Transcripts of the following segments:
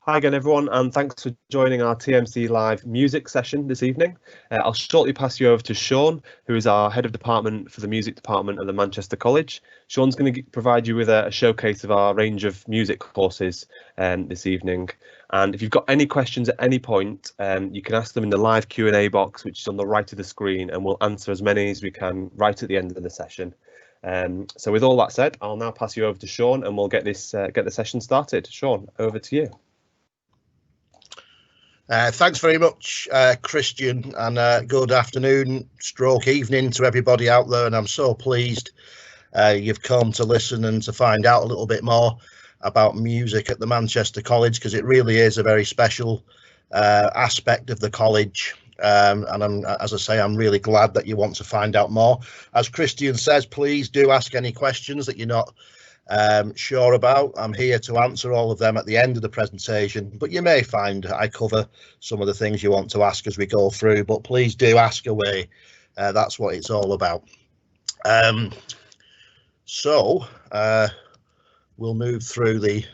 Hi again, everyone, and thanks for joining our TMC Live music session this evening. I'll shortly pass you over to Sean, who is our head of department for the music department at the Manchester College. Sean's going to provide you with a showcase of our range of music courses this evening. And if you've got any questions at any point, you can ask them in the live Q&A box, which is on the right of the screen, and we'll answer as many as we can right at the end of the session. So with all that said, I'll now pass you over to Sean, and we'll get the session started. Sean, over to you. Thanks very much, Christian, and good afternoon stroke evening to everybody out there. And I'm so pleased you've come to listen and to find out a little bit more about music at the Manchester College, because it really is a very special aspect of the college. And as I say, I'm really glad that you want to find out more. As Christian says, please do ask any questions that you're not sure about. I'm here to answer all of them at the end of the presentation, but you may find I cover some of the things you want to ask as we go through, but please do ask away. That's what it's all about. So we'll move through the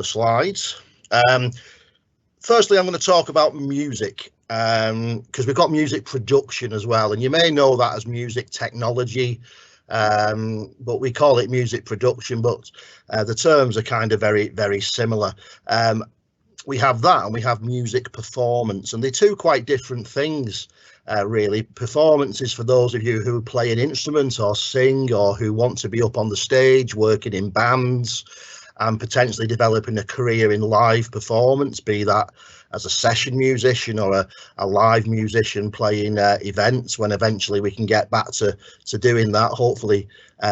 slides. Firstly, I'm going to talk about music, because we've got music production as well, and you may know that as music technology, but we call it music production, but the terms are kind of very, very similar. We have that, and we have music performance, and they're two quite different things, really. Performance is for those of you who play an instrument or sing, or who want to be up on the stage working in bands and potentially developing a career in live performance, be that as a session musician or a live musician playing events, when eventually we can get back to doing that, hopefully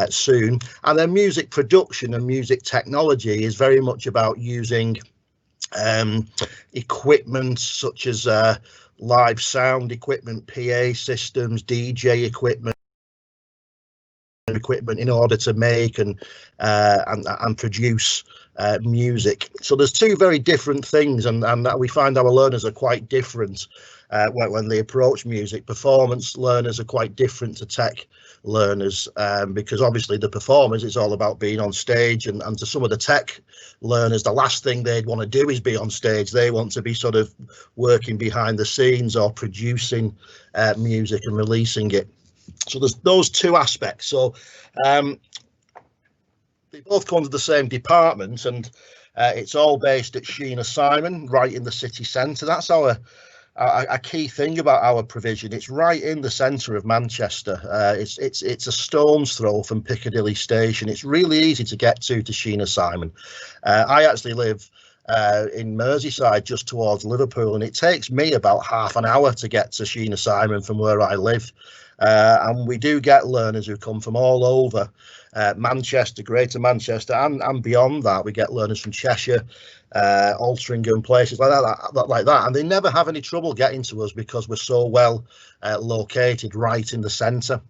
soon. And then music production and music technology is very much about using equipment such as live sound equipment, PA systems, DJ equipment in order to make and produce music. So there's two very different things, and we find our learners are quite different when they approach music. Performance learners are quite different to tech learners, because obviously the performers, it's all about being on stage, and to some of the tech learners, the last thing they'd want to do is be on stage. They want to be sort of working behind the scenes or producing music and releasing it. So there's those two aspects. So they both come to the same department, and it's all based at Sheena Simon, right in the city centre. That's a key thing about our provision. It's right in the centre of Manchester. It's a stone's throw from Piccadilly Station. It's really easy to get to Sheena Simon. I actually live in Merseyside, just towards Liverpool, and it takes me about half an hour to get to Sheena Simon from where I live. And we do get learners who come from all over Manchester, Greater Manchester, and beyond that. We get learners from Cheshire, Altrincham, places like that, and they never have any trouble getting to us because we're so well located right in the centre.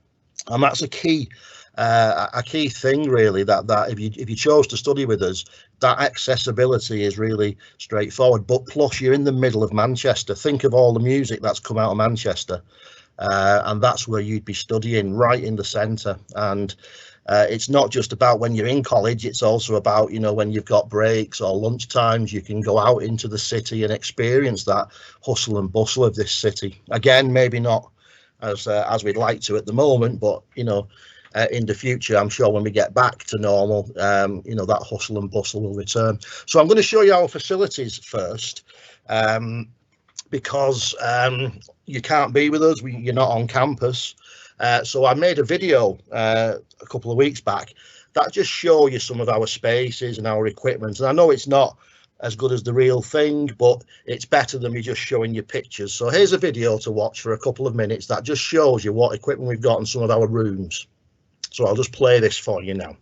And that's a key thing, really, that if you chose to study with us, that accessibility is really straightforward. But plus, you're in the middle of Manchester. Think of all the music that's come out of Manchester. And that's where you'd be studying, right in the centre. And it's not just about when you're in college, it's also about, you know, when you've got breaks or lunch times, you can go out into the city and experience that hustle and bustle of this city. Again, maybe not as we'd like to at the moment, but, you know, in the future, I'm sure when we get back to normal, you know, that hustle and bustle will return. So I'm going to show you our facilities first. Because you can't be with us, you're not on campus. So I made a video a couple of weeks back that just show you some of our spaces and our equipment. And I know it's not as good as the real thing, but it's better than me just showing you pictures. So here's a video to watch for a couple of minutes that just shows you what equipment we've got in some of our rooms. So I'll just play this for you now.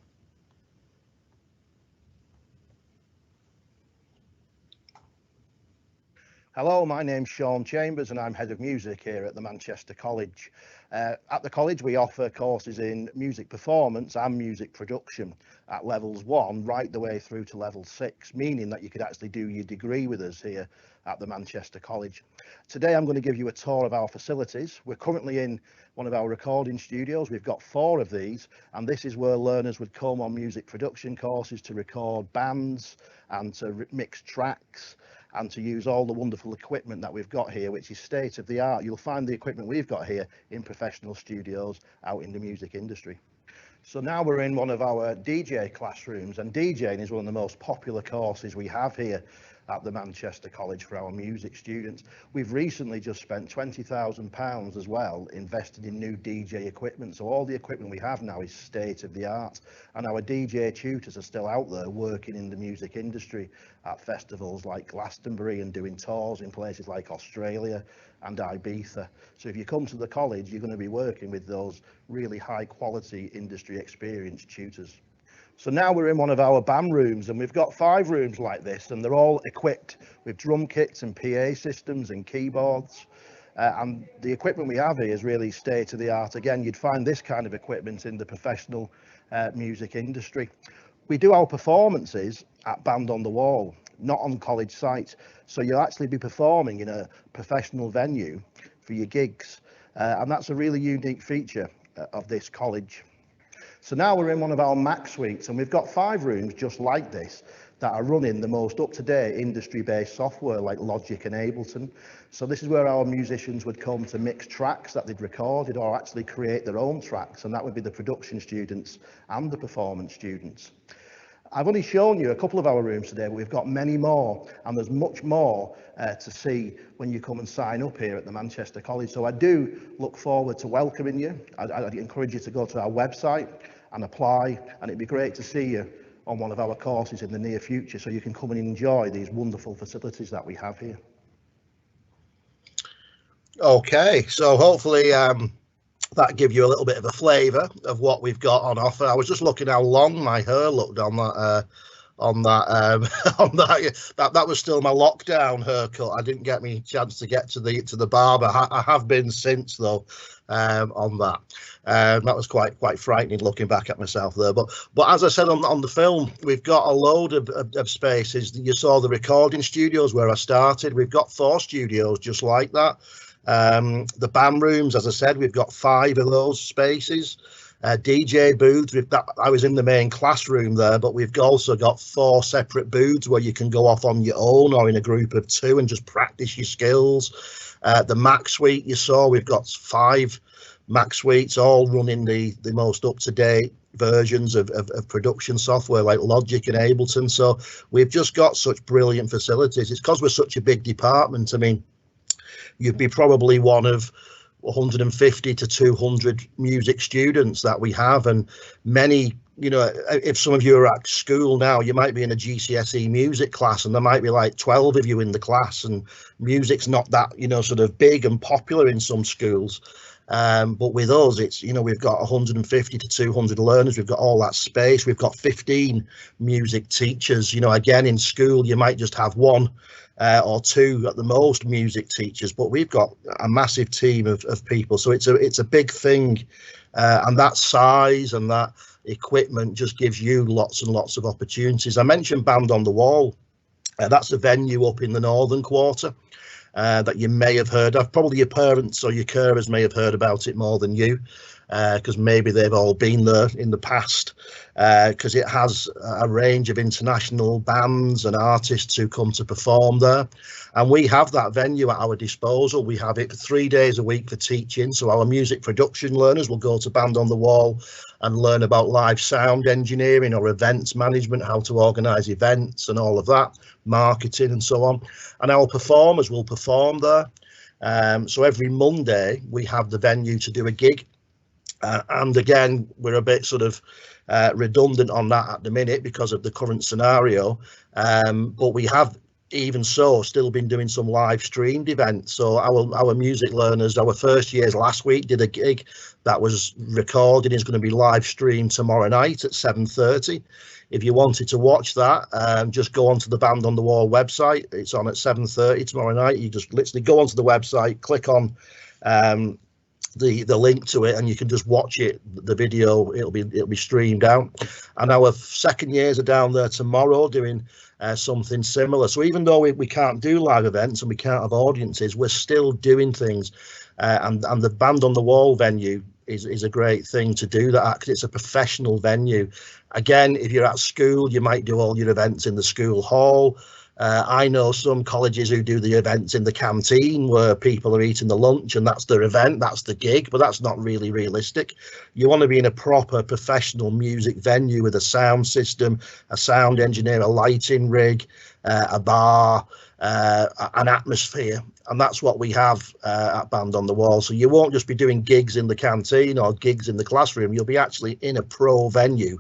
Hello, my name's Sean Chambers and I'm Head of Music here at the Manchester College. At the college we offer courses in music performance and music production at levels 1 right the way through to level 6, meaning that you could actually do your degree with us here at the Manchester College. Today I'm going to give you a tour of our facilities. We're currently in one of our recording studios. We've got 4 of these, and this is where learners would come on music production courses to record bands and to mix tracks and to use all the wonderful equipment that we've got here, which is state of the art. You'll find the equipment we've got here in professional studios out in the music industry. So now we're in one of our DJ classrooms, and DJing is one of the most popular courses we have here at the Manchester College for our music students. We've recently just spent £20,000 as well invested in new DJ equipment, so all the equipment we have now is state of the art, and our DJ tutors are still out there working in the music industry at festivals like Glastonbury and doing tours in places like Australia and Ibiza. So if you come to the college, you're going to be working with those really high quality industry experienced tutors. So now we're in one of our band rooms, and we've got 5 rooms like this, and they're all equipped with drum kits and PA systems and keyboards. And the equipment we have here is really state of the art. Again, you'd find this kind of equipment in the professional music industry. We do our performances at Band on the Wall, not on college site. So you'll actually be performing in a professional venue for your gigs. And that's a really unique feature of this college. So now we're in one of our Mac suites, and we've got 5 rooms just like this that are running the most up-to-date industry-based software like Logic and Ableton. So this is where our musicians would come to mix tracks that they'd recorded or actually create their own tracks, and that would be the production students and the performance students. I've only shown you a couple of our rooms today, but we've got many more, and there's much more to see when you come and sign up here at the Manchester College. So I do look forward to welcoming you. I'd encourage you to go to our website and apply, and it'd be great to see you on one of our courses in the near future so you can come and enjoy these wonderful facilities that we have here. Okay, so hopefully that give you a little bit of a flavour of what we've got on offer. I was just looking how long my hair looked on that that was still my lockdown haircut. I didn't get me chance to get to the barber. I have been since though on that. That was quite frightening looking back at myself there. But as I said on the film, we've got a load of spaces. You saw the recording studios where I started. We've got 4 studios just like that. The band rooms, as I said, we've got 5 of those spaces. DJ booths, I was in the main classroom there, but we've also got 4 separate booths where you can go off on your own or in a group of 2 and just practice your skills. The Mac suite you saw, we've got 5 Mac suites all running the most up-to-date versions of production software like Logic and Ableton. So we've just got such brilliant facilities. It's because we're such a big department. I mean, you'd be probably one of 150 to 200 music students that we have, and many, you know, if some of you are at school now, you might be in a GCSE music class and there might be like 12 of you in the class, and music's not that, you know, sort of big and popular in some schools. But with us, it's, you know, we've got 150 to 200 learners, we've got all that space, we've got 15 music teachers. You know, again, in school you might just have 1 or 2 at the most music teachers, but we've got a massive team of people. So it's a big thing, and that size and that equipment just gives you lots and lots of opportunities. I mentioned Band on the Wall. That's a venue up in the northern quarter that you may have heard of. Probably your parents or your carers may have heard about it more than you, because maybe they've all been there in the past, because it has a range of international bands and artists who come to perform there. And we have that venue at our disposal. We have it 3 days a week for teaching. So our music production learners will go to Band on the Wall and learn about live sound engineering or events management, how to organise events and all of that, marketing and so on. And our performers will perform there. So every Monday we have the venue to do a gig. And again, we're a bit sort of redundant on that at the minute because of the current scenario. But we have even so, still been doing some live streamed events. So our music learners, our first years last week did a gig that was recorded, is going to be live streamed tomorrow night at 7:30. If you wanted to watch that, just go onto the Band on the Wall website. It's on at 7:30 tomorrow night. You just literally go onto the website, click on the link to it, and you can just watch it. The video, it'll be streamed out. And our second years are down there tomorrow doing something similar. So even though we can't do live events and we can't have audiences, we're still doing things. And the Band on the Wall venue is a great thing to do that, because it's a professional venue. Again, if you're at school, you might do all your events in the school hall. I know some colleges who do the events in the canteen where people are eating the lunch, and that's their event, that's the gig, but that's not really realistic. You want to be in a proper professional music venue with a sound system, a sound engineer, a lighting rig, a bar, an atmosphere, and that's what we have at Band on the Wall. So you won't just be doing gigs in the canteen or gigs in the classroom, you'll be actually in a pro venue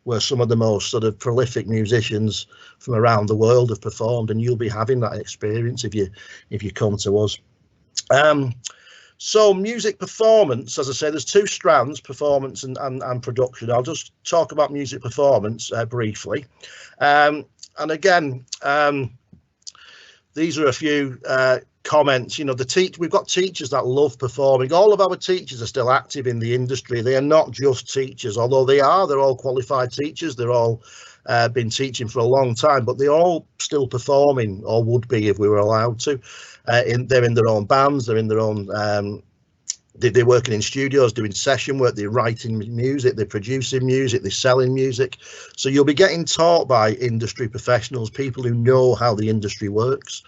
where some of the most sort of prolific musicians from around the world have performed, and you'll be having that experience if you come to us. So music performance, as I say, there's two strands, performance and production. I'll just talk about music performance briefly. And again, these are a few comments. You know, we've got teachers that love performing. All of our teachers are still active in the industry. They are not just teachers, although they're all qualified teachers. They're all been teaching for a long time, but they're all still performing, or would be if we were allowed to. They're in their own bands, they're in their own they're working in studios doing session work, they're writing music, they're producing music, they're selling music. So you'll be getting taught by industry professionals, people who know how the industry works.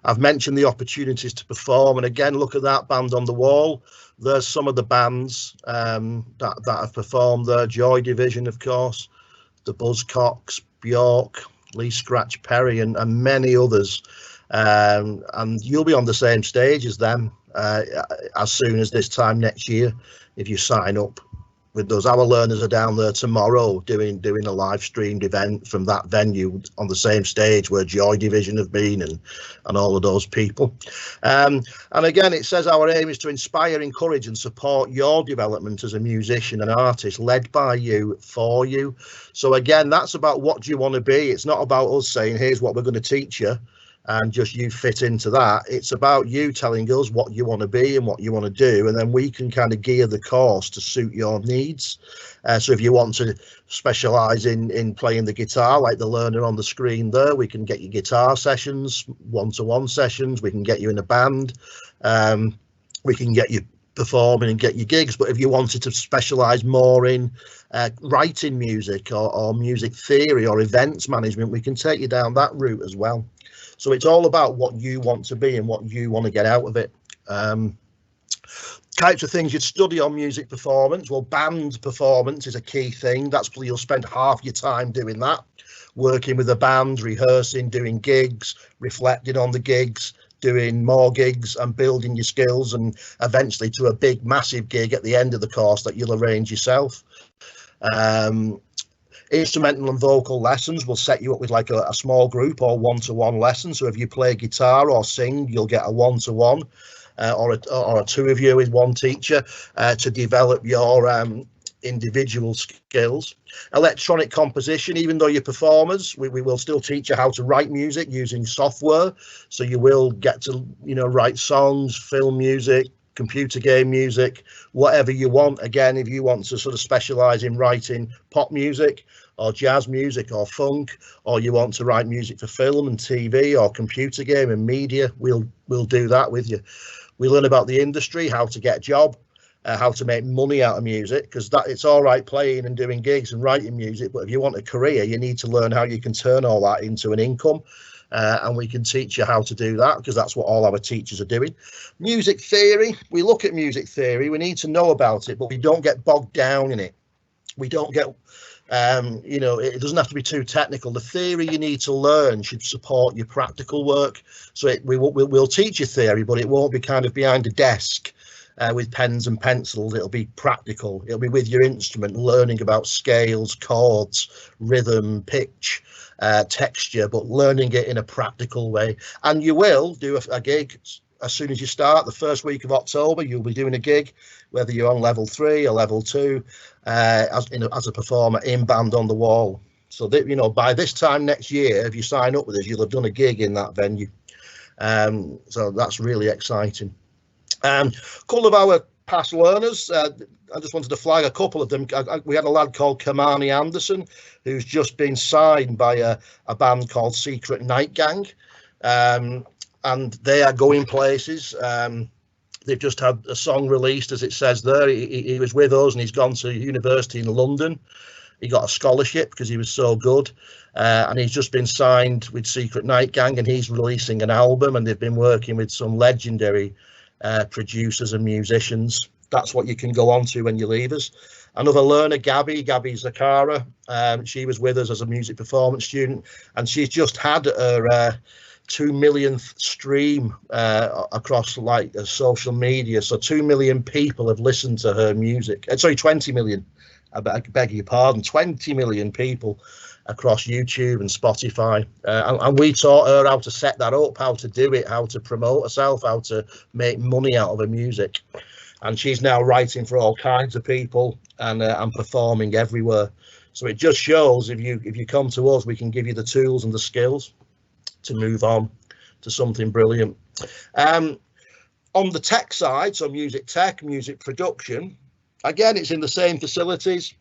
I've mentioned the opportunities to perform, and again, look at that Band on the Wall. There's some of the bands that have performed there. Joy Division, of course, the Buzzcocks, Bjork, Lee Scratch Perry, and many others. And you'll be on the same stage as them as soon as this time next year if you sign up with those. Our learners are down there tomorrow doing a live streamed event from that venue on the same stage where Joy Division have been, and all of those people. And again, it says our aim is to inspire, encourage and support your development as a musician and artist, led by you, for you. So again, that's about what do you want to be. It's not about us saying here's what we're going to teach you and just you fit into that. It's about you telling us what you want to be and what you want to do, and then we can kind of gear the course to suit your needs. So if you want to specialize in playing the guitar, like the learner on the screen there, we can get you guitar sessions, one-to-one sessions, we can get you in a band, we can get you performing and get you gigs. But if you wanted to specialize more in writing music or music theory or events management, we can take you down that route as well. So it's all about what you want to be and what you want to get out of it. Types of things you'd study on music performance. Well, band performance is a key thing. That's probably you'll spend half your time doing that, working with a band, rehearsing, doing gigs, reflecting on the gigs, doing more gigs and building your skills, and eventually to a big, massive gig at the end of the course that you'll arrange yourself. Instrumental and vocal lessons will set you up with like a small group or one-to-one lesson. So if you play guitar or sing, you'll get a one-to-one or a two of you with one teacher to develop your individual skills. Electronic composition, even though you're performers, we will still teach you how to write music using software. So you will get to, write songs, film music, computer game music, whatever you want. Again, if you want to sort of specialize in writing pop music or jazz music or funk, or you want to write music for film and TV or computer game and media, we'll do that with you. We learn about the industry, how to get a job, how to make money out of music, because it's all right playing and doing gigs and writing music, but if you want a career, you need to learn how you can turn all that into an income. And we can teach you how to do that, because that's what all our teachers are doing. Music theory, we look at music theory, we need to know about it, but we don't get bogged down in it. We don't get, it doesn't have to be too technical. The theory you need to learn should support your practical work. So we'll teach you theory, but it won't be kind of behind a desk with pens and pencils. It'll be practical. It'll be with your instrument, learning about scales, chords, rhythm, pitch, texture, but learning it in a practical way. And you will do a gig as soon as you start. The first week of October, you'll be doing a gig, whether you're on level 3 or level 2, as a performer in Band on the Wall. So that, you know, by this time next year, if you sign up with us, you'll have done a gig in that venue. So that's really exciting. A couple of our past learners, I just wanted to flag a couple of them. We had a lad called Kamani Anderson, who's just been signed by a band called Secret Night Gang, and they are going places. They've just had a song released, as it says there. He was with us and he's gone to university in London. He got a scholarship because he was so good, and he's just been signed with Secret Night Gang, and he's releasing an album, and they've been working with some legendary producers and musicians. That's what you can go on to when you leave us. Another learner, Gabby Zakara, she was with us as a music performance student, and she's just had her 2 millionth stream across like social media. So 2 million people have listened to her music. Sorry, 20 million. I beg your pardon. 20 million people across YouTube and Spotify, and we taught her how to set that up, how to do it, how to promote herself, how to make money out of her music. And she's now writing for all kinds of people and performing everywhere. So it just shows if you come to us, we can give you the tools and the skills to move on to something brilliant. On the tech side, so music tech, music production, again, it's in the same facilities,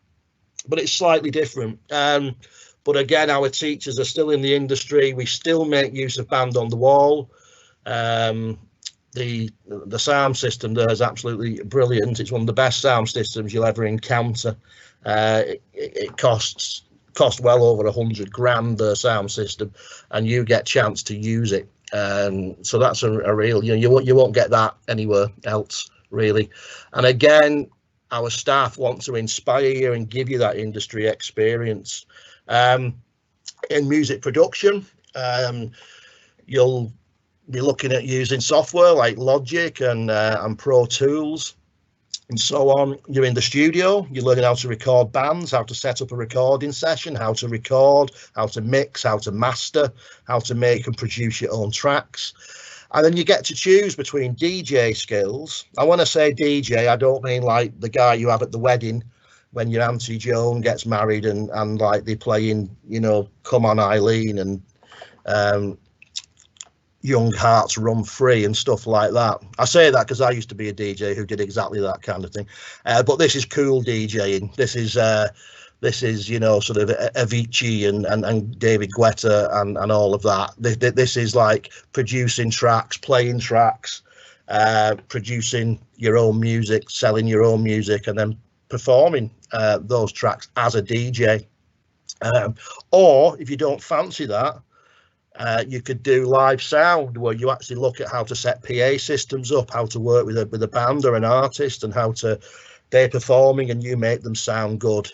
but it's slightly different. But again, our teachers are still in the industry. We still make use of Band on the Wall. The sound system there is absolutely brilliant. It's one of the best sound systems you'll ever encounter. It costs well over 100 grand, the sound system, and you get chance to use it. So that's a real, you won't get that anywhere else, really. And again, our staff want to inspire you and give you that industry experience. In music production, you'll be looking at using software like Logic and Pro Tools and so on. You're in the studio, you're learning how to record bands, how to set up a recording session, how to record, how to mix, how to master, how to make and produce your own tracks. And then you get to choose between DJ skills. I want to say DJ, I don't mean like the guy you have at the wedding when your Auntie Joan gets married and like they're playing, you know, Come On Eileen and Young Hearts Run Free and stuff like that. I say that because I used to be a DJ who did exactly that kind of thing. But this is cool DJing. This is, you know, sort of Avicii and David Guetta and all of that. This is like producing tracks, playing tracks, producing your own music, selling your own music, and then performing those tracks as a DJ. Or if you don't fancy that, you could do live sound, where you actually look at how to set PA systems up, how to work with a band or an artist, and how they're performing and you make them sound good.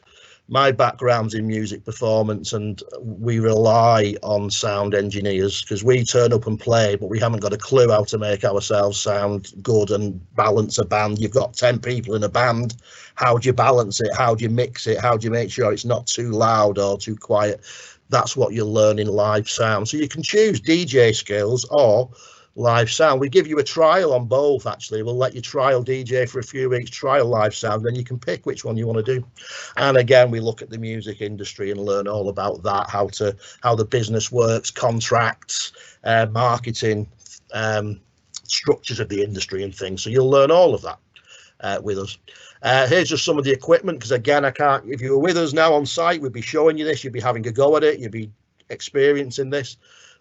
My background's in music performance, and we rely on sound engineers because we turn up and play, but we haven't got a clue how to make ourselves sound good and balance a band. You've got 10 people in a band. How do you balance it? How do you mix it? How do you make sure it's not too loud or too quiet? That's what you'll learn in live sound. So you can choose DJ skills or live sound. We give you a trial on both, actually. We'll let you trial DJ for a few weeks, trial live sound, then you can pick which one you want to do. And again, we look at the music industry and learn all about that, how the business works, contracts, marketing, structures of the industry and things. So you'll learn all of that with us. Here's just some of the equipment, because again, if you were with us now on site, we'd be showing you this, you'd be having a go at it, you'd be experiencing this.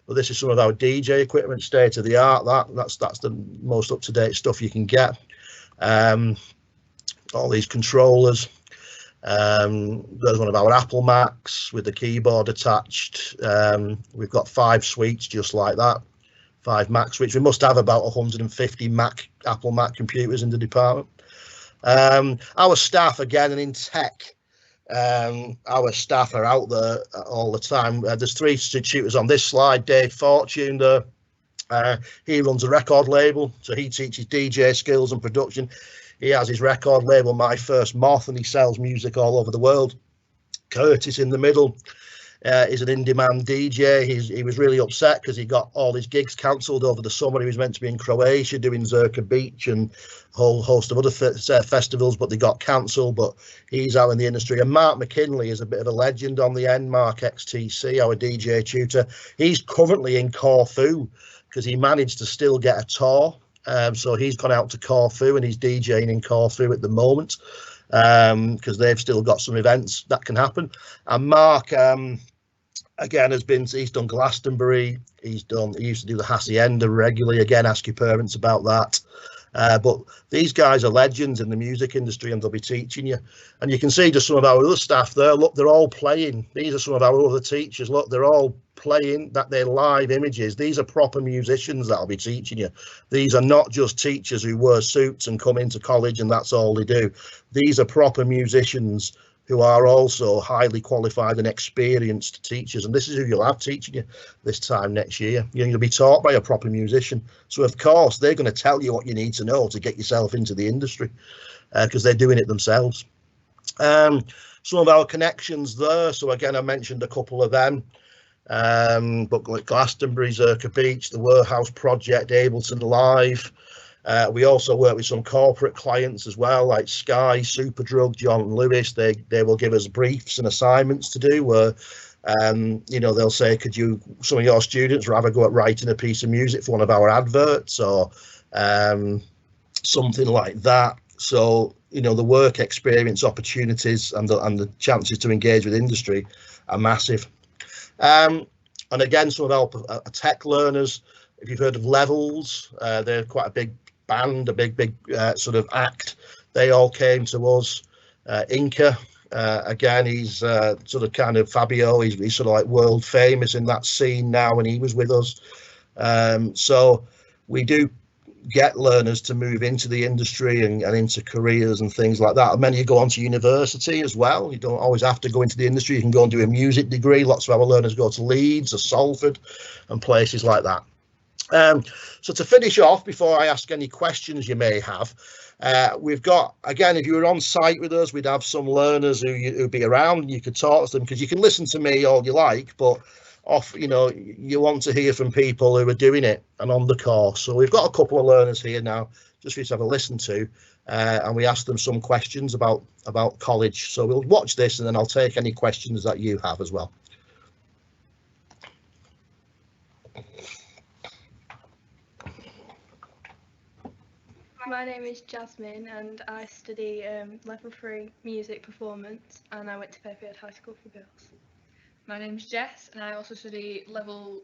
But this is some of our DJ equipment, state of the art. That's the most up-to-date stuff you can get. All these controllers. There's one of our Apple Macs with the keyboard attached. We've got 5 suites just like that, 5 Mac suites. We must have about 150 Apple Mac computers in the department. Our staff, again, and in tech, our staff are out there all the time. There's 3 tutors on this slide. Dave Fortune, He runs a record label, so he teaches DJ skills and production. He has his record label, My First Moth, and he sells music all over the world. Curtis in the middle is an in-demand DJ. He was really upset because he got all his gigs cancelled over the summer. He was meant to be in Croatia doing Zerka Beach and a whole host of other festivals, but they got cancelled. But he's out in the industry. And Mark McKinley is a bit of a legend on the end. Mark XTC, our DJ tutor. He's currently in Corfu because he managed to still get a tour. So he's gone out to Corfu and he's DJing in Corfu at the moment, because they've still got some events that can happen. And Mark, again, he's done Glastonbury. He used to do the Hacienda regularly. Again, ask your parents about that. But these guys are legends in the music industry and they'll be teaching you. And you can see just some of our other staff there. Look, they're all playing. These are some of our other teachers. Look, they're all playing. They're live images. These are proper musicians that'll be teaching you. These are not just teachers who wear suits and come into college and that's all they do. These are proper musicians who are also highly qualified and experienced teachers. And this is who you'll have teaching you this time next year. You're going to be taught by a proper musician. So, of course, they're going to tell you what you need to know to get yourself into the industry, because they're doing it themselves. Some of our connections there. So, again, I mentioned a couple of them. But like Glastonbury, Zerka Beach, the Warehouse Project, Ableton Live. We also work with some corporate clients as well, like Sky, Superdrug, John Lewis. They will give us briefs and assignments to do where, they'll say, could some of your students rather go at writing a piece of music for one of our adverts or something like that. So, the work experience opportunities and the chances to engage with industry are massive. And again, some of our tech learners, if you've heard of Levels, they're quite a big band, a big sort of act. They all came to us. Inca, again, he's sort of kind of Fabio. He's sort of like world famous in that scene now, and he was with us. So we do get learners to move into the industry and into careers and things like that. And many go on to university as well. You don't always have to go into the industry. You can go and do a music degree. Lots of our learners go to Leeds or Salford and places like that. So to finish off, before I ask any questions you may have, we've got, again, if you were on site with us, we'd have some learners who'd be around and you could talk to them, because you can listen to me all you like, but you want to hear from people who are doing it and on the course. So we've got a couple of learners here now just for you to have a listen to, and we asked them some questions about college. So we'll watch this and then I'll take any questions that you have as well. My name is Jasmine and I study level 3 music performance, and I went to Fairfield High School for Girls. My name's Jess and I also study level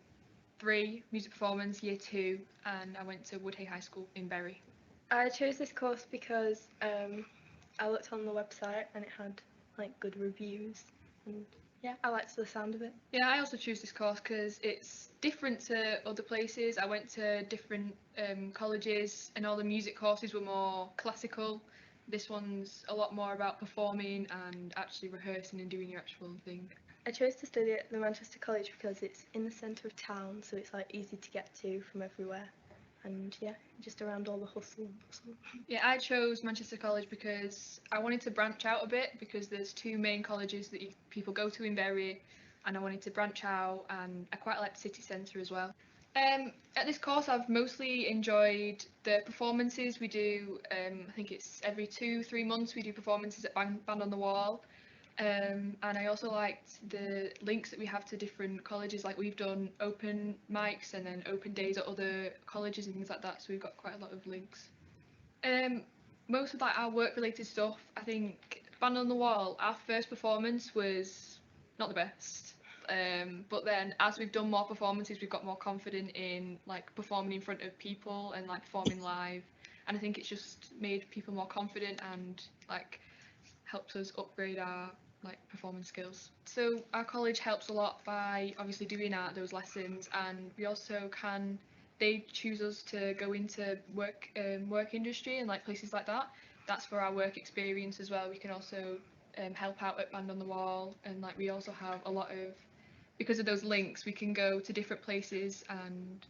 3 music performance year 2, and I went to Woodhay High School in Bury. I chose this course because I looked on the website and it had like good reviews, and yeah, I liked the sound of it. Yeah, I also choose this course because it's different to other places. I went to different colleges and all the music courses were more classical. This one's a lot more about performing and actually rehearsing and doing your actual thing. I chose to study at the Manchester College because it's in the centre of town, so it's like easy to get to from everywhere. And yeah, just around all the hustle and bustle. Yeah, I chose Manchester College because I wanted to branch out a bit, because there's 2 main colleges that people go to in Bury, and I wanted to branch out, and I quite like the city centre as well. At this course I've mostly enjoyed the performances. We do, I think it's every 2-3 months we do performances at Band on the Wall. And I also liked the links that we have to different colleges, like we've done open mics and then open days at other colleges and things like that, so we've got quite a lot of links. Most of our work related stuff, I think Band on the Wall, our first performance was not the best, but then as we've done more performances we've got more confident in like performing in front of people and like performing live, and I think it's just made people more confident and like helps us upgrade our performance skills. So our college helps a lot by obviously doing those lessons, and we also they choose us to go into work industry and like places like that. That's for our work experience as well. We can also help out at Band on the Wall, and like we also have a lot of, because of those links, we can go to different places and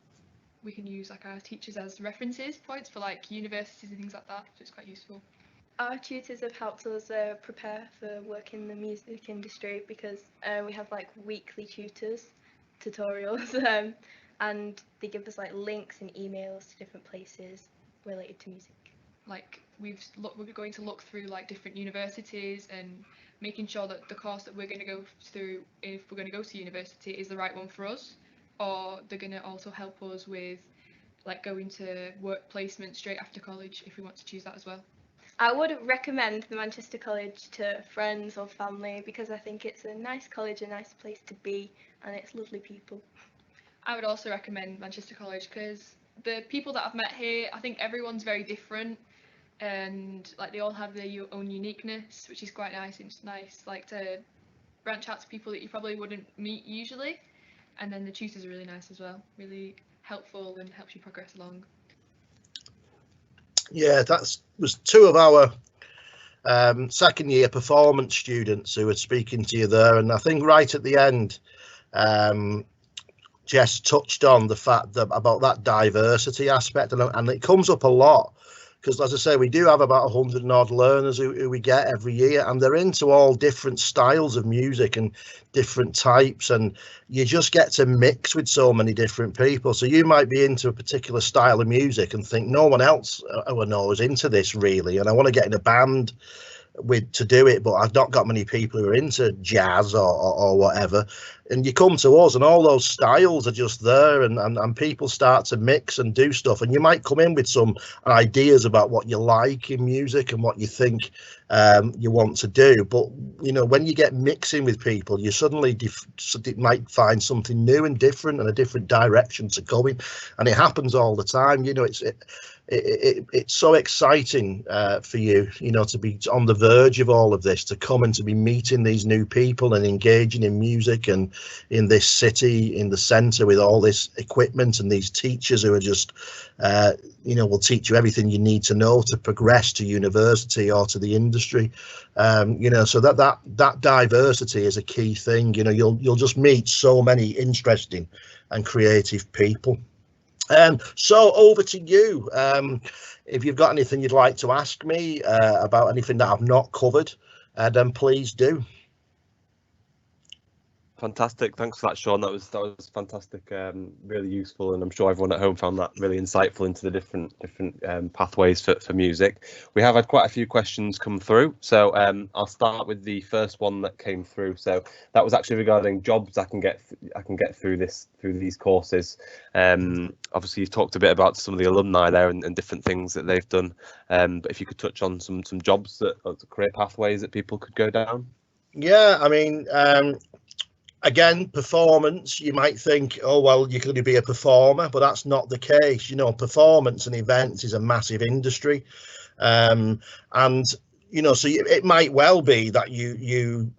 we can use like our teachers as references points for like universities and things like that, so it's quite useful. Our tutors have helped us prepare for work in the music industry because we have like weekly tutorials, and they give us like links and emails to different places related to music. Like we're going to look through like different universities and making sure that the course that we're going to go through, if we're going to go to university, is the right one for us, or they're going to also help us with like going to work placement straight after college if we want to choose that as well. I would recommend the Manchester College to friends or family because I think it's a nice college, a nice place to be, and it's lovely people. I would also recommend Manchester College because the people that I've met here, I think everyone's very different, and like they all have their own uniqueness, which is quite nice. It's nice like to branch out to people that you probably wouldn't meet usually, and then the tutors are really nice as well, really helpful and helps you progress along. Yeah, was two of our second year performance students who were speaking to you there, and I think right at the end, Jess touched on the fact that about that diversity aspect, and it comes up a lot because, as I say, we do have about 100 and odd learners who we get every year, and they're into all different styles of music and different types, and you just get to mix with so many different people. So you might be into a particular style of music and think no one else who I know is into this really, and I want to get in a band to do it, but I've not got many people who are into jazz or whatever, and you come to us and all those styles are just there, and people start to mix and do stuff, and you might come in with some ideas about what you like in music and what you think you want to do, but you know, when you get mixing with people, you suddenly might find something new and different and a different direction to go in, and it happens all the time. You know, it's so exciting for you, you know, to be on the verge of all of this, to come and to be meeting these new people and engaging in music and in this city, in the centre with all this equipment and these teachers who are just, you know, will teach you everything you need to know to progress to university or to the industry. You know, so that diversity is a key thing. You know, you'll just meet so many interesting and creative people. So over to you. If you've got anything you'd like to ask me about anything that I've not covered, then please do. Fantastic, thanks for that, Sean. That was fantastic, really useful, and I'm sure everyone at home found that really insightful into the different pathways for music. We have had quite a few questions come through, so I'll start with the first one that came through. So that was actually regarding jobs I can get through these courses. Obviously you've talked a bit about some of the alumni there and different things that they've done, but if you could touch on some jobs career pathways that people could go down. Yeah, I mean, again, performance, you might think, oh, well, you're going to be a performer, but that's not the case. You know, performance and events is a massive industry. And, you know, so it might well be that you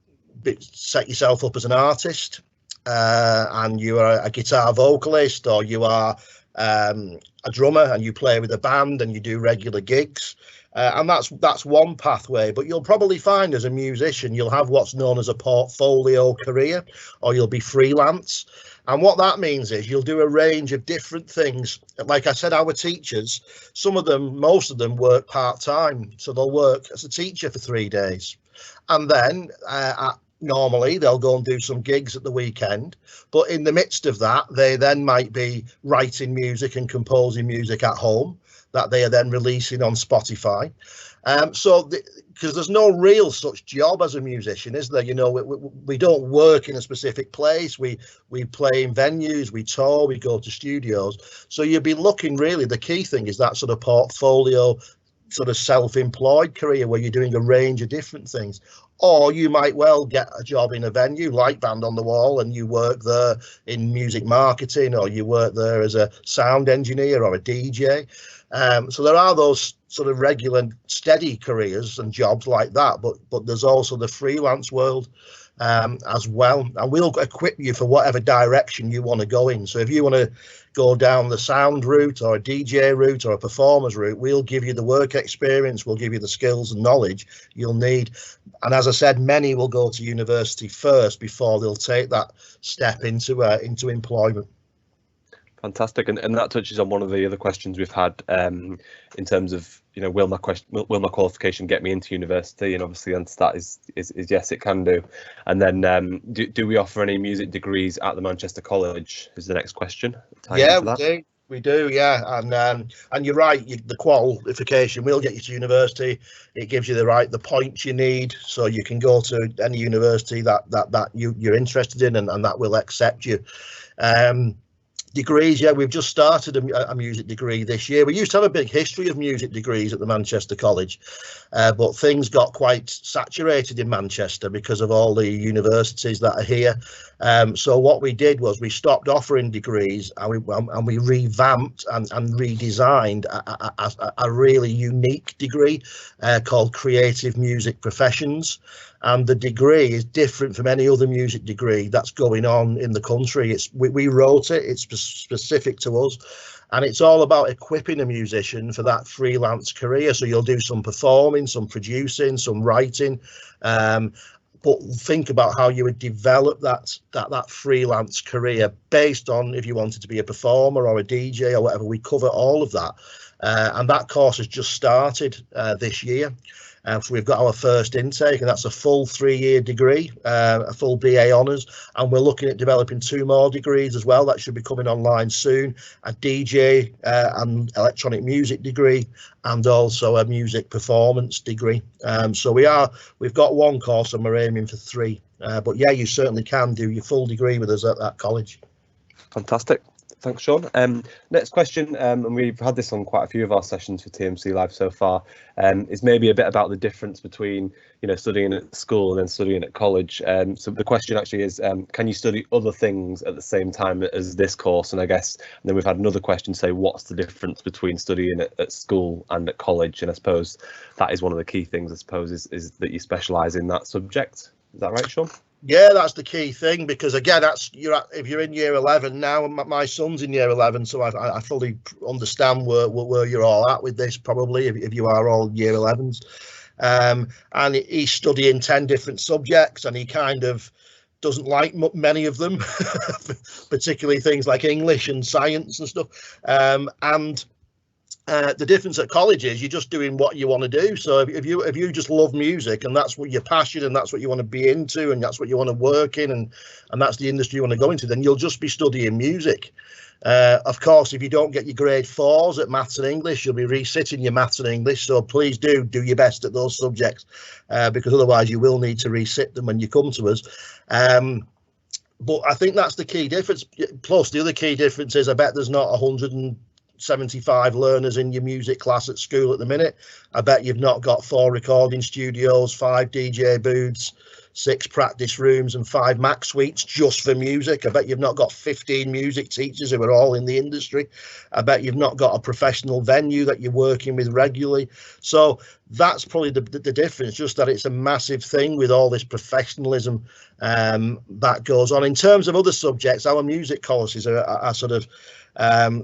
set yourself up as an artist and you are a guitar vocalist, or you are a drummer and you play with a band and you do regular gigs. And that's one pathway, but you'll probably find as a musician, you'll have what's known as a portfolio career, or you'll be freelance. And what that means is you'll do a range of different things. Like I said, our teachers, most of them work part-time. So they'll work as a teacher for 3 days. And then normally they'll go and do some gigs at the weekend. But in the midst of that, they then might be writing music and composing music at home that they are then releasing on Spotify. Because there's no real such job as a musician, is there? You know, we don't work in a specific place. We play in venues, we tour, we go to studios. So you'll be looking, really, the key thing is that sort of portfolio, sort of self-employed career where you're doing a range of different things. Or you might well get a job in a venue like Band on the Wall, and you work there in music marketing, or you work there as a sound engineer or a DJ. So there are those sort of regular steady careers and jobs like that, but there's also the freelance world as well, and we'll equip you for whatever direction you want to go in. So if you want to go down the sound route or a DJ route or a performers route, we'll give you the work experience, we'll give you the skills and knowledge you'll need. And as I said, many will go to university first before they'll take that step into employment. Fantastic, and that touches on one of the other questions we've had in terms of, you know, will my qualification get me into university? And obviously the answer to that is yes, it can do. And then do we offer any music degrees at the Manchester College is the next question. Yeah, we do, yeah, and you're right. The qualification will get you to university. It gives you the points you need, so you can go to any university that you're interested in, and that will accept you. Degrees, yeah, we've just started a music degree this year. We used to have a big history of music degrees at the Manchester College, but things got quite saturated in Manchester because of all the universities that are here. So what we did was we stopped offering degrees, and we revamped and redesigned a really unique degree called Creative Music Professions. And the degree is different from any other music degree that's going on in the country. We wrote it, it's specific to us, and it's all about equipping a musician for that freelance career. So you'll do some performing, some producing, some writing, but think about how you would develop that freelance career based on if you wanted to be a performer or a DJ or whatever. We cover all of that, and that course has just started this year. So we've got our first intake, and that's a full 3-year degree, a full BA honours, and we're looking at developing 2 more degrees as well. That should be coming online soon, a DJ and electronic music degree, and also a music performance degree. So we've got 1 course and we're aiming for 3. But yeah, you certainly can do your full degree with us at that college. Fantastic. Thanks, Sean. Next question, and we've had this on quite a few of our sessions for TMC Live so far, is maybe a bit about the difference between, you know, studying at school and then studying at college. So the question actually is, can you study other things at the same time as this course? And I guess, and then we've had another question say, what's the difference between studying at school and at college? And I suppose that is one of the key things, I suppose, is that you specialise in that subject. Is that right, Sean? Yeah, that's the key thing, because again, if you're in year 11 now, and my son's in year 11, so I fully understand where you're all at with this, probably, if you are all year 11s. And he's studying 10 different subjects, and he kind of doesn't like many of them, particularly things like English and science and stuff. The difference at college is you're just doing what you want to do. So if you just love music and that's what your passion and that's what you want to be into and that's what you want to work in and that's the industry you want to go into, then you'll just be studying music. Of course, if you don't get your grade 4s at maths and English, you'll be resitting your maths and English. So please do your best at those subjects, because otherwise you will need to resit them when you come to us. But I think that's the key difference. Plus, the other key difference is I bet there's not 175 learners in your music class at school at the minute. I bet you've not got 4 recording studios, 5 DJ booths, 6 practice rooms and 5 Mac suites just for music. I bet you've not got 15 music teachers who are all in the industry. I bet you've not got a professional venue that you're working with regularly. So that's probably the difference, just that it's a massive thing with all this professionalism that goes on. In terms of other subjects, our music courses are sort of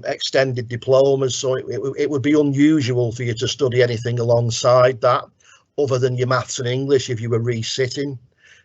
extended diplomas, so it would be unusual for you to study anything alongside that other than your maths and English if you were resitting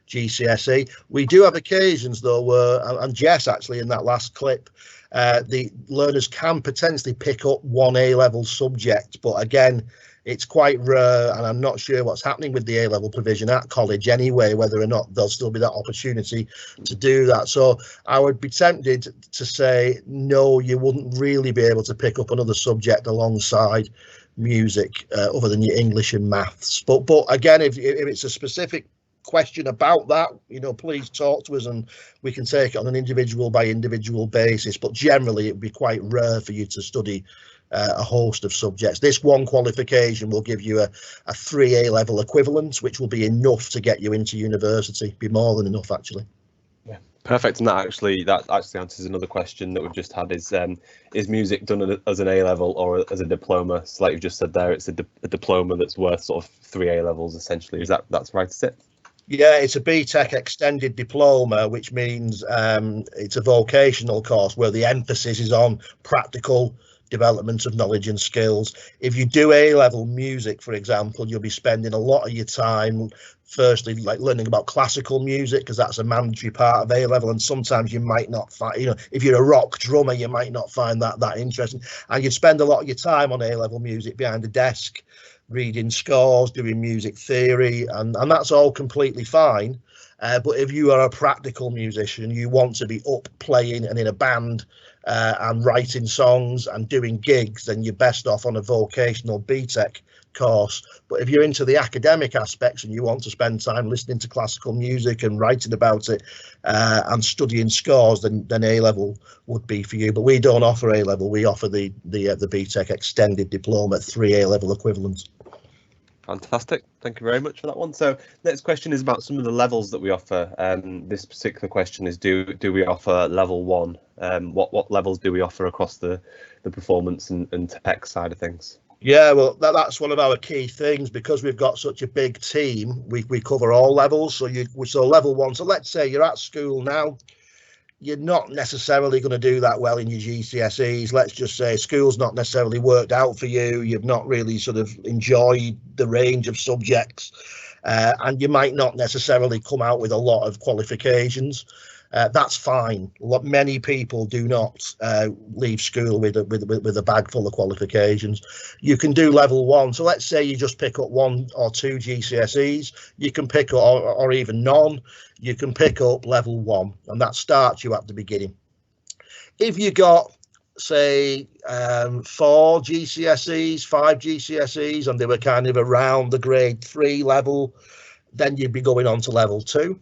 GCSE. We do have occasions though where, and Jess actually in that last clip, the learners can potentially pick up 1 A-level subject, but again, it's quite rare, and I'm not sure what's happening with the A-level provision at college anyway, whether or not there'll still be that opportunity to do that. So I would be tempted to say, no, you wouldn't really be able to pick up another subject alongside music other than your English and maths. But again, if it's a specific question about that, you know, please talk to us and we can take it on an individual by individual basis. But generally, it would be quite rare for you to study a host of subjects. This one qualification will give you a 3 A-level equivalent, which will be enough to get you into university. Be more than enough, actually. Yeah, perfect. And that actually answers another question that we've just had: is music done as an A-level or as a diploma? So like you've just said there, it's a diploma that's worth sort of 3 A-levels essentially. That's right, is it? Yeah, it's a BTEC extended diploma, which means it's a vocational course where the emphasis is on practical development of knowledge and skills. If you do A-level music, for example, you'll be spending a lot of your time firstly like learning about classical music, because that's a mandatory part of A-level, and sometimes you might not find, you know, if you're a rock drummer, you might not find that interesting, and you'd spend a lot of your time on A-level music behind a desk reading scores, doing music theory, and that's all completely fine. But if you are a practical musician, you want to be up playing and in a band and writing songs and doing gigs, then you're best off on a vocational BTEC course. But if you're into the academic aspects and you want to spend time listening to classical music and writing about it and studying scores, then A-level would be for you. But we don't offer A-level. We offer the BTEC extended diploma, 3 A-level equivalents. Fantastic. Thank you very much for that one. So next question is about some of the levels that we offer. This particular question is, do we offer level 1? What levels do we offer across the performance and tech side of things? Yeah, well, that's one of our key things, because we've got such a big team. We cover all levels. So level 1. So let's say you're at school now. You're not necessarily going to do that well in your GCSEs. Let's just say school's not necessarily worked out for you. You've not really sort of enjoyed the range of subjects, and you might not necessarily come out with a lot of qualifications. That's fine. Many people do not leave school with a bag full of qualifications. You can do level 1. So let's say you just pick up 1 or 2 GCSEs. You can pick up, or even none. You can pick up level 1, and that starts you at the beginning. If you got, say, 4 GCSEs, 5 GCSEs, and they were kind of around the grade 3 level, then you'd be going on to level 2.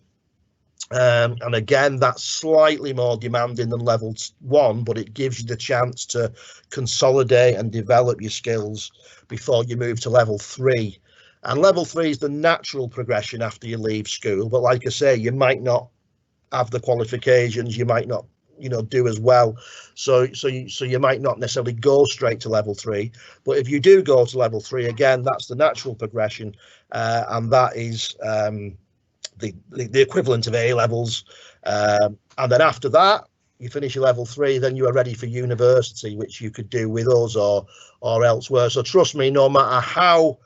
And again, that's slightly more demanding than level 1, but it gives you the chance to consolidate and develop your skills before you move to level 3. And level 3 is the natural progression after you leave school. But like I say, you might not have the qualifications, you might not, you know, do as well. So you might not necessarily go straight to level 3. But if you do go to level 3, again, that's the natural progression, and that is the equivalent of A levels. And then after that, you finish your level 3, then you are ready for university, which you could do with us or elsewhere. So trust me, no matter how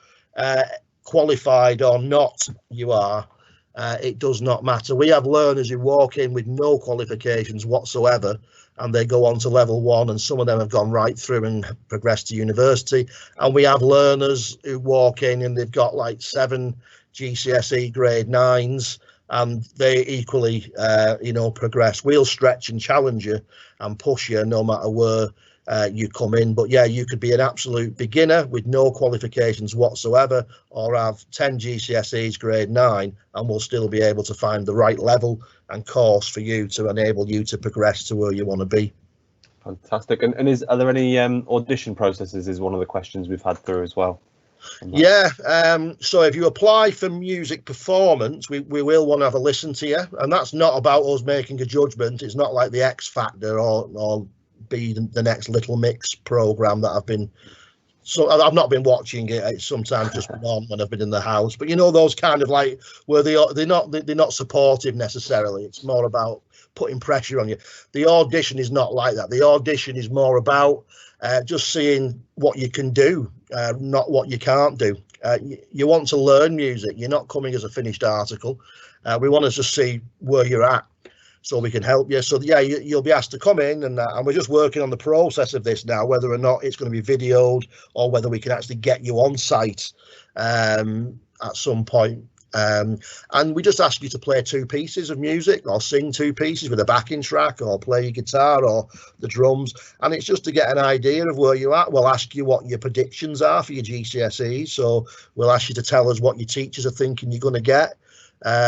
qualified or not you are, it does not matter. We have learners who walk in with no qualifications whatsoever, and they go on to level 1, and some of them have gone right through and progressed to university. And we have learners who walk in and they've got like 7 GCSE grade 9s, and they equally progress. We'll stretch and challenge you and push you no matter where you come in. But yeah, you could be an absolute beginner with no qualifications whatsoever, or have 10 GCSEs grade 9, and we'll still be able to find the right level and course for you to enable you to progress to where you want to be. Fantastic. And are there any audition processes, is one of the questions we've had through as well. Yeah, so if you apply for music performance, we will want to have a listen to you, and that's not about us making a judgment. It's not like the X Factor or be the next Little Mix program that I've not been watching it. It's sometimes just been on when I've been in the house, but you know, those kind of like where they're not supportive necessarily. It's more about putting pressure on you. The audition is not like that. The audition is more about just seeing what you can do, not what you can't do. You want to learn music. You're not coming as a finished article. We want to just see where you're at, so we can help you. So yeah, you'll be asked to come in, and we're just working on the process of this now, whether or not it's going to be videoed or whether we can actually get you on site at some point. And we just ask you to play 2 pieces of music, or sing 2 pieces with a backing track, or play your guitar or the drums, and it's just to get an idea of where you're at. We'll ask you what your predictions are for your GCSEs, so we'll ask you to tell us what your teachers are thinking you're going to get,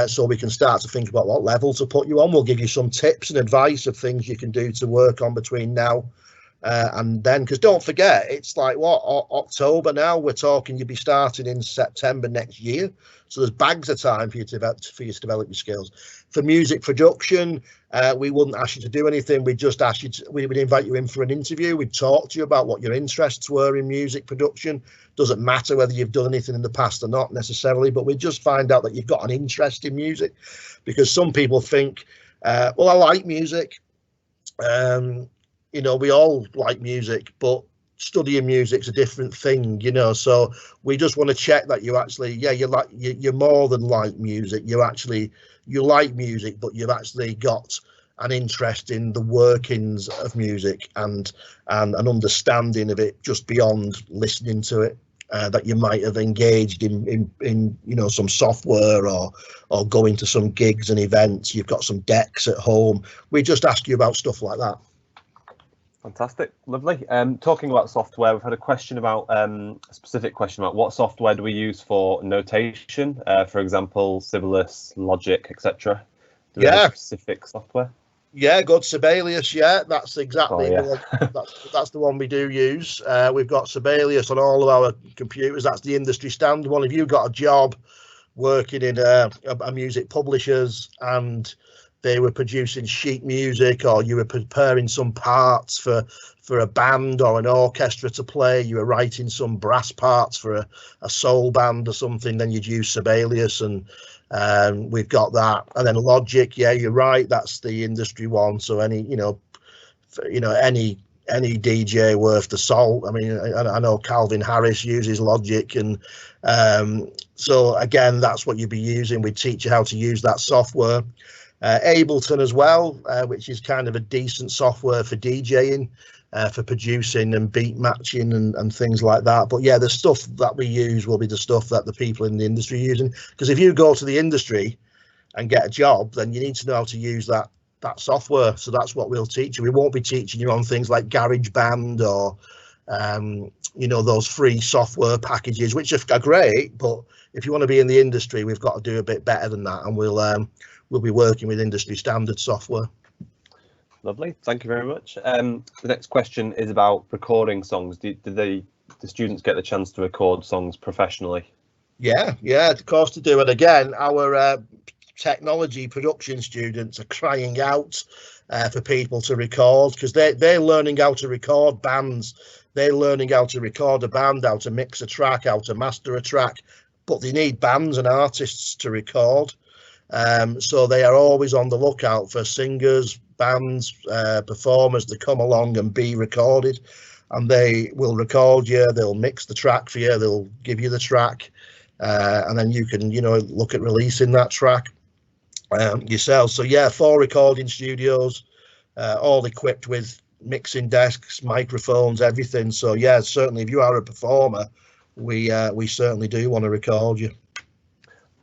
so we can start to think about what level to put you on. We'll give you some tips and advice of things you can do to work on between now and then, because don't forget, it's like October now. We're talking you'll be starting in September next year, so there's bags of time for you to develop your skills. For music production, we wouldn't ask you to do anything. We'd just ask you we would invite you in for an interview. We'd talk to you about what your interests were in music production. Doesn't matter whether you've done anything in the past or not necessarily, but we just find out that you've got an interest in music, because some people think, well, I like music. You know, we all like music, but studying music's a different thing, you know. So we just want to check that you actually, yeah, you're more than like music. You like music, but you've actually got an interest in the workings of music and an understanding of it just beyond listening to it. That you might have engaged in you know, some software or going to some gigs and events. You've got some decks at home. We just ask you about stuff like that. Fantastic, lovely. Talking about software, we've had a question about a specific question about what software do we use for notation? For example, Sibelius, Logic, etc. Yeah. Specific software. Yeah, good. Sibelius. Yeah, that's exactly the one. That's the one we do use. We've got Sibelius on all of our computers. That's the industry standard one. If you've got a job working in a music publishers and they were producing sheet music, or you were preparing some parts for a band or an orchestra to play, you were writing some brass parts for a soul band or something, then you'd use Sibelius, and we've got that. And then Logic, yeah, you're right, that's the industry one. So any DJ worth the salt. I mean, I know Calvin Harris uses Logic, and so again, that's what you'd be using. We teach you how to use that software. Ableton as well, which is kind of a decent software for DJing, for producing and beat matching and things like that. But yeah, the stuff that we use will be the stuff that the people in the industry are using, because if you go to the industry and get a job, then you need to know how to use that software. So that's what we'll teach you. We won't be teaching you on things like GarageBand or you know, those free software packages, which are great, but if you want to be in the industry, we've got to do a bit better than that, and we'll be working with industry standard software. Lovely, thank you very much. The next question is about recording songs. Do the students get the chance to record songs professionally? Yeah, of course they do. And again, our technology production students are crying out for people to record, because they're learning how to record bands. They're learning how to record a band, how to mix a track, how to master a track, but they need bands and artists to record. So they are always on the lookout for singers, bands, performers to come along and be recorded, and they will record you. They'll mix the track for you. They'll give you the track, and then you can, you know, look at releasing that track yourself. So yeah, 4 recording studios, all equipped with mixing desks, microphones, everything. So yeah, certainly if you are a performer, we certainly do want to record you.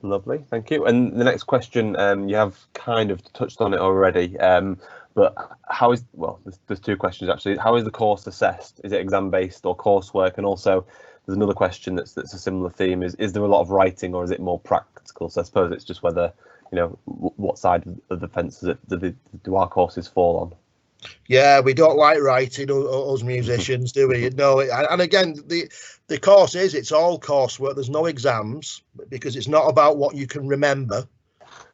Lovely, thank you. And the next question, you have kind of touched on it already, but how is, well, there's 2 questions actually. How is the course assessed? Is it exam based or coursework? And also there's another question that's a similar theme, is there a lot of writing or is it more practical? So I suppose it's just whether, you know, what side of the fence do our courses fall on? Yeah, we don't like writing, us musicians, do we? No, and again, the course it's all coursework. There's no exams, because it's not about what you can remember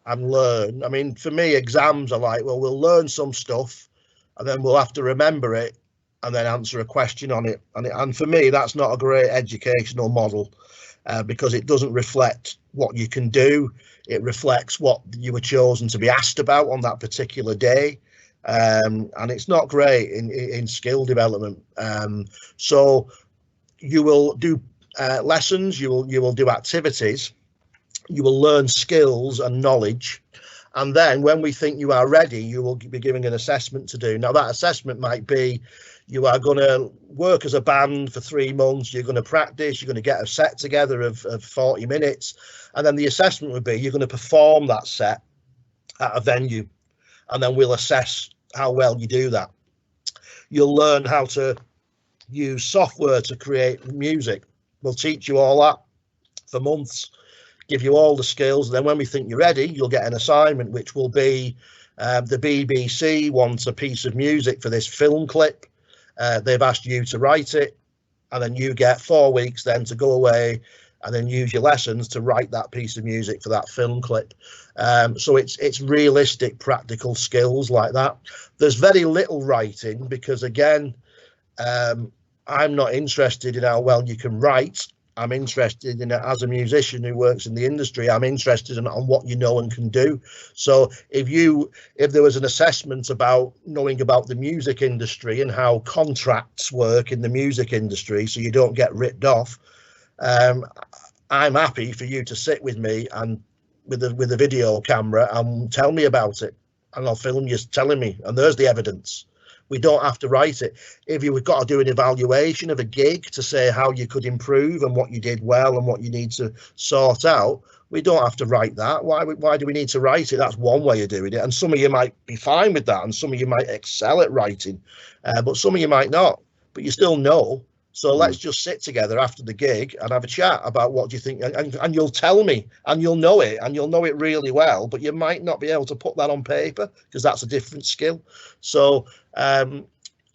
and learn. I mean, for me, exams are like, well, we'll learn some stuff and then we'll have to remember it and then answer a question on it. And for me, that's not a great educational model, because it doesn't reflect what you can do. It reflects what you were chosen to be asked about on that particular day. And it's not great in skill development. So you will do lessons, you will do activities, you will learn skills and knowledge, and then when we think you are ready, you will be given an assessment to do. Now that assessment might be, you are going to work as a band for 3 months, you're going to practice, you're going to get a set together of 40 minutes, and then the assessment would be, you're going to perform that set at a venue, and then we'll assess how well you do that. You'll learn how to use software to create music. We'll teach you all that for months, give you all the skills. And then when we think you're ready, you'll get an assignment, which will be the BBC wants a piece of music for this film clip. They've asked you to write it, and then you get 4 weeks then to go away and then use your lessons to write that piece of music for that film clip. So it's realistic, practical skills like that. There's very little writing, because again, I'm not interested in how well you can write. I'm interested in, as a musician who works in the industry, I'm interested in on what you know and can do. So if there was an assessment about knowing about the music industry and how contracts work in the music industry, so you don't get ripped off, I'm happy for you to sit with me and with a video camera and tell me about it, and I'll film you telling me, and there's the evidence. We don't have to write it. If you've got to do an evaluation of a gig to say how you could improve and what you did well and what you need to sort out, we don't have to write that. Why do we need to write it? That's one way of doing it. And some of you might be fine with that, and some of you might excel at writing, but some of you might not. But you still know. So let's just sit together after the gig and have a chat about what do you think, and you'll tell me, and you'll know it, and you'll know it really well, but you might not be able to put that on paper because that's a different skill. So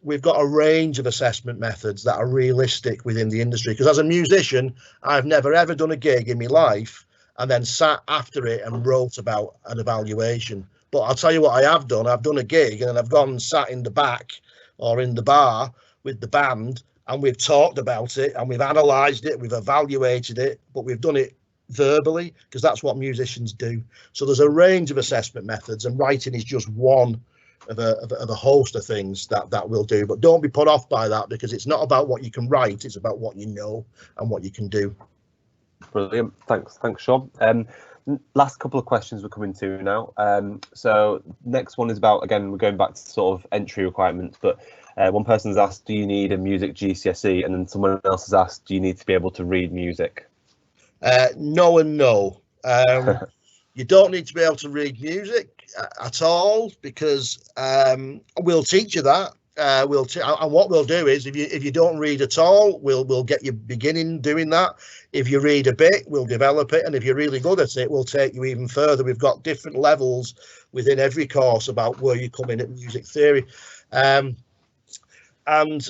we've got a range of assessment methods that are realistic within the industry, because as a musician, I've never ever done a gig in my life and then sat after it and wrote about an evaluation. But I'll tell you what I have done. I've done a gig and I've gone and sat in the back or in the bar with the band, and we've talked about it and we've analysed it, we've evaluated it, but we've done it verbally because that's what musicians do. So there's a range of assessment methods, and writing is just one of a host of things that we'll do. But don't be put off by that, because it's not about what you can write, it's about what you know and what you can do. Brilliant. Thanks, Sean. Last couple of questions we're coming to now. So next one is about, again, we're going back to sort of entry requirements, but one person's asked, do you need a music GCSE? And then someone else has asked, do you need to be able to read music? No and no. You don't need to be able to read music at all, because we'll teach you that. And what we'll do is, if you don't read at all, we'll get you beginning doing that. If you read a bit, we'll develop it, and if you're really good at it, we'll take you even further. We've got different levels within every course about where you come in at music theory. And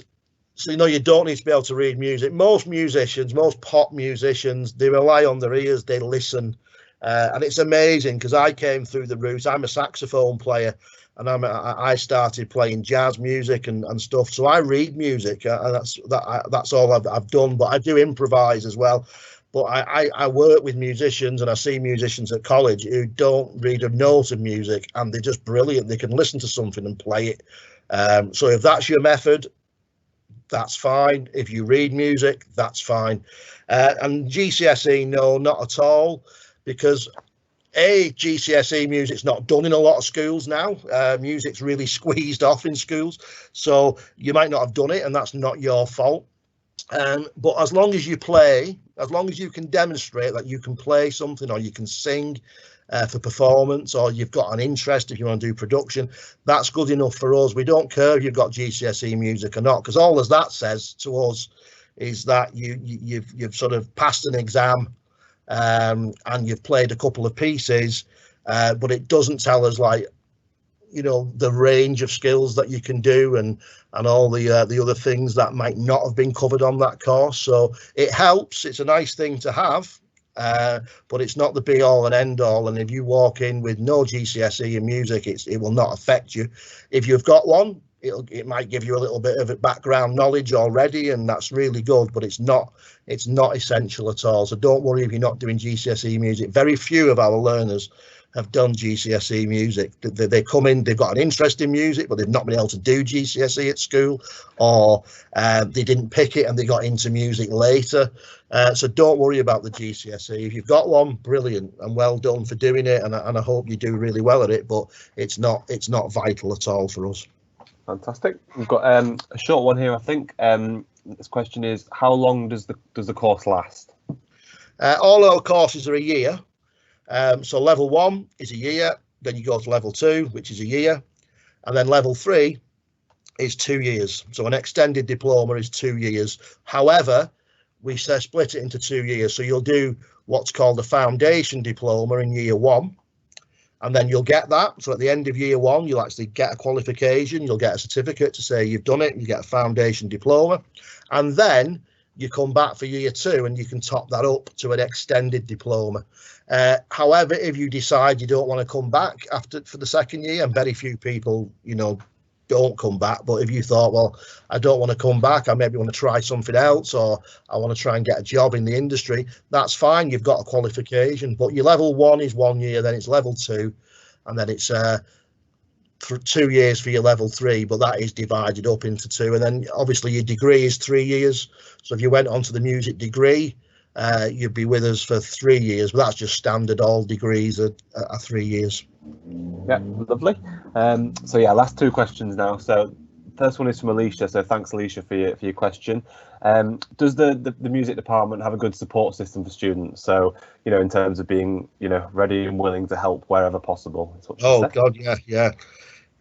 so, you don't need to be able to read music. Most musicians, most pop musicians, they rely on their ears, they listen. And it's amazing, because I came through the route. I'm a saxophone player, and I started playing jazz music and stuff. So I read music, and that's all I've done. But I do improvise as well. But I work with musicians, and I see musicians at college who don't read a note of music, and they're just brilliant. They can listen to something and play it. So if that's your method, that's fine. If you read music, that's fine. And GCSE, no, not at all, because GCSE music's not done in a lot of schools now. Music's really squeezed off in schools, so you might not have done it, and that's not your fault. But as long as you play, as long as you can demonstrate that you can play something, or you can sing for performance, or you've got an interest if you want to do production, that's good enough for us. We don't care if you've got GCSE music or not, because all as that says to us is that you've sort of passed an exam, and you've played a couple of pieces, but it doesn't tell us, like, the range of skills that you can do and all the other things that might not have been covered on that course. So it helps. It's a nice thing to have, but it's not the be all and end all. And if you walk in with no GCSE in music, it will not affect you. If you've got one, it might give you a little bit of a background knowledge already, and that's really good, but it's not essential at all. So don't worry if you're not doing GCSE music. Very few of our learners have done GCSE music. They come in, they've got an interest in music, but they've not been able to do GCSE at school, or they didn't pick it and they got into music later. So don't worry about the GCSE. If you've got one, brilliant, and well done for doing it, and I hope you do really well at it, but it's not vital at all for us. Fantastic. We've got a short one here, I think. This question is, how long does the course last? All our courses are a year. So level 1 is a year, then you go to level 2, which is a year, and then level 3 is 2 years. So an extended diploma is 2 years. However, we split it into 2 years. So you'll do what's called a foundation diploma in year 1, and then you'll get that. So at the end of year 1, you'll actually get a qualification, you'll get a certificate to say you've done it, you get a foundation diploma, and then you come back for year 2 and you can top that up to an extended diploma. However, if you decide you don't want to come back for the second year, and very few people, don't come back. But if you thought, well, I don't want to come back, I maybe want to try something else, or I want to try and get a job in the industry, that's fine. You've got a qualification. But your level 1 is 1 year, then it's level 2, and then it's for 2 years for your level 3, but that is divided up into 2. And then obviously your degree is 3 years. So if you went on to the music degree, you'd be with us for 3 years, but that's just standard. All degrees are 3 years. Yeah, lovely. So yeah, last 2 questions now. So first one is from Alicia. So thanks, Alicia, for your question. Does the music department have a good support system for students? So, you know, in terms of being, you know, ready and willing to help wherever possible. Oh God,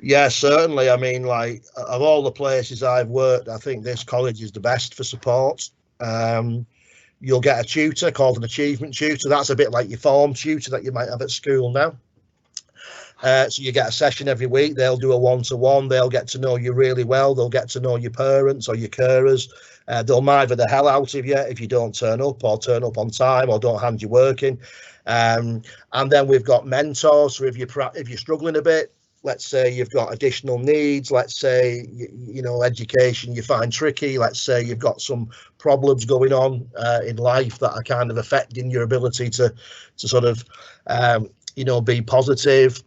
yeah, certainly. I mean, like, of all the places I've worked, I think this college is the best for support. You'll get a tutor called an achievement tutor. That's a bit like your form tutor that you might have at school now. So you get a session every week. They'll do a one-to-one. They'll get to know you really well. They'll get to know your parents or your carers. They'll mither the hell out of you if you don't turn up, or turn up on time, or don't hand your work in. And then we've got mentors. So if you're struggling a bit, let's say you've got additional needs, let's say you know, education you find tricky, let's say you've got some problems going on in life that are kind of affecting your ability to sort of you know, be positive,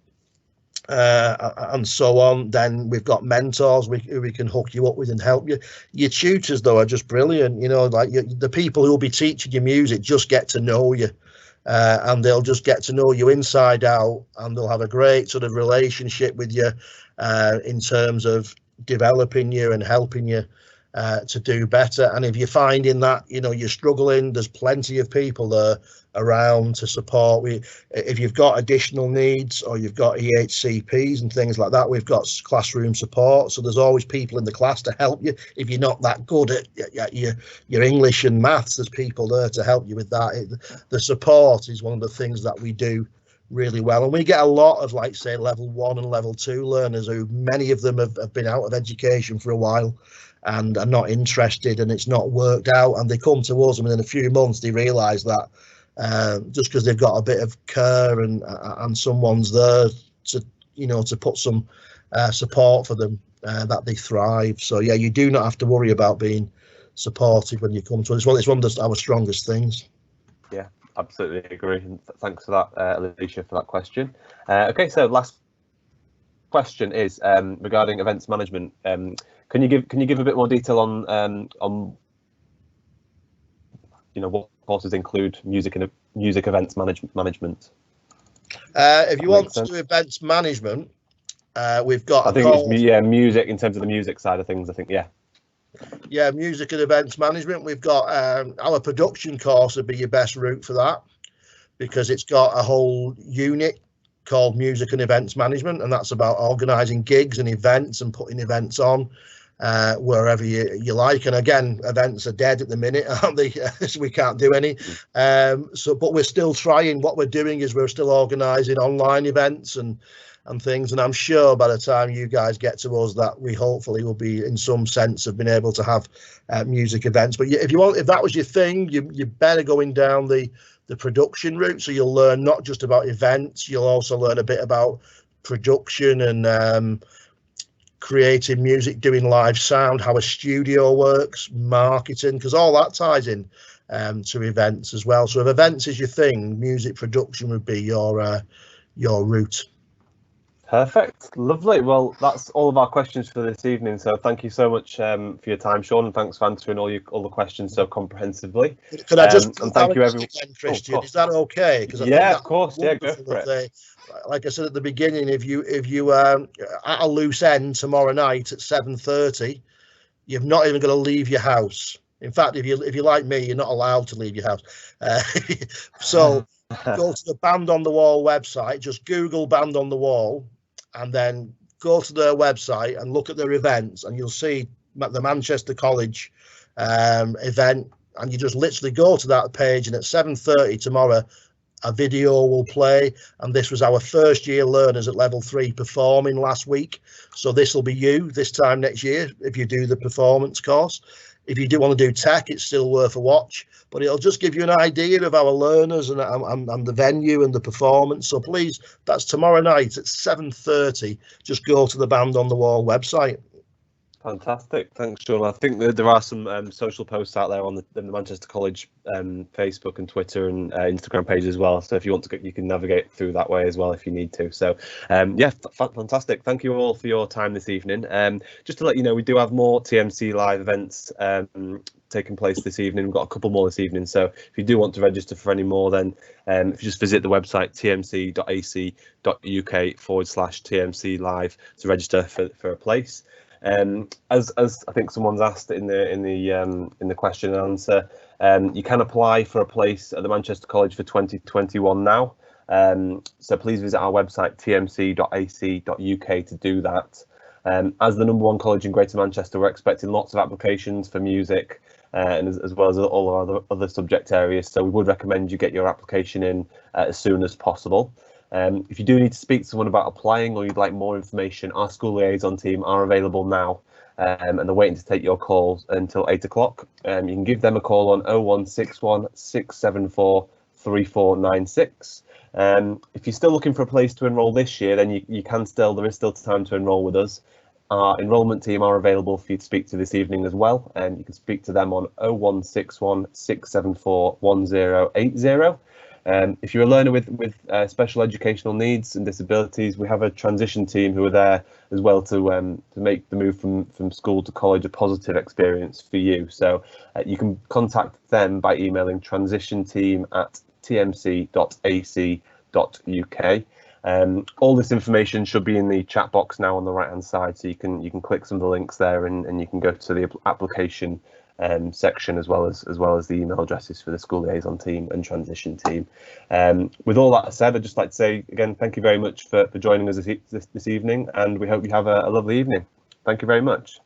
and so on, then we've got mentors we can hook you up with and help you. Your tutors, though, are just brilliant. You know, like the people who will be teaching you music just get to know you. And they'll just get to know you inside out, and they'll have a great sort of relationship with you in terms of developing you and helping you to do better. And if you're finding that, you know, you're struggling, there's plenty of people there around to support. If you've got additional needs, or you've got EHCPs and things like that, we've got classroom support. So there's always people in the class to help you. If you're not that good at your English and maths, there's people there to help you with that. The support is one of the things that we do really well, and we get a lot of, like, say, level 1 and level 2 learners who, many of them have been out of education for a while and are not interested, and it's not worked out, and they come to us, and within a few months they realize that just because they've got a bit of care and someone's there to, you know, to put some support for them, that they thrive. So yeah, you do not have to worry about being supported when you come to us. It's one of our strongest things. Yeah, absolutely agree. And thanks for that, Alicia, for that question. Okay, so last question is regarding events management. Can you give a bit more detail on you know, what courses include music events management? If you want to do events management, we've got. I think it's music in terms of the music side of things. I think yeah, music and events management. We've got our production course would be your best route for that, because it's got a whole unit called music and events management, and that's about organising gigs and events and putting events on wherever you like. And again, events are dead at the minute, aren't they? So we can't do any. But we're still trying. What we're doing is we're still organising online events and things, and I'm sure by the time you guys get to us that we hopefully will be, in some sense, have been able to have music events. But if that was your thing, you better going down the production route. So you'll learn not just about events, you'll also learn a bit about production and creating music, doing live sound, how a studio works, marketing, because all that ties in to events as well. So if events is your thing, music production would be your route. Perfect, lovely. Well, that's all of our questions for this evening. So thank you so much for your time, Sean, and thanks for answering all the questions so comprehensively. Could I just thank you, everyone. Again, Christian? Is that okay? Yeah, of course. Yeah, go for it. Like I said at the beginning, if you at a loose end tomorrow night at 7:30, you've not even got to leave your house. In fact, if you're like me, you're not allowed to leave your house. So go to the Band on the Wall website. Just Google Band on the Wall, and then go to their website and look at their events, and you'll see the Manchester College event, and you just literally go to that page, and at 7:30 tomorrow a video will play. And this was our first year learners at level 3 performing last week, so this will be you this time next year if you do the performance course. if you do want to do tech, it's still worth a watch, but it'll just give you an idea of our learners and the venue and the performance. So please, that's tomorrow night at 7:30. Just go to the Band on the Wall website. Fantastic, thanks, Sean. I think that there are some social posts out there on the Manchester College Facebook and Twitter and Instagram page as well. So if you want to, you can navigate through that way as well if you need to. So yeah, fantastic. Thank you all for your time this evening. Just to let you know, we do have more TMC live events taking place this evening. We've got a couple more this evening. So if you do want to register for any more, then if you just visit the website tmc.ac.uk/TMC live to register for a place. As I think someone's asked in the question and answer, you can apply for a place at the Manchester College for 2021 now. So please visit our website tmc.ac.uk to do that. As the #1 college in Greater Manchester, we're expecting lots of applications for music and as well as all our other subject areas. So we would recommend you get your application in as soon as possible. If you do need to speak to someone about applying or you'd like more information, our school liaison team are available now and they're waiting to take your calls until 8 o'clock. You can give them a call on 0161 674 3496. If you're still looking for a place to enrol this year, then there is still time to enrol with us. Our enrolment team are available for you to speak to this evening as well, and you can speak to them on 0161 674 1080. If you're a learner with special educational needs and disabilities, we have a transition team who are there as well to make the move from school to college a positive experience for you. So you can contact them by emailing transitionteam@tmc.ac.uk. All this information should be in the chat box now on the right hand side, so you can click some of the links there and you can go to the application section as well as the email addresses for the school liaison team and transition team. With all that said, I'd just like to say again, thank you very much for joining us this evening, and we hope you have a lovely evening. Thank you very much.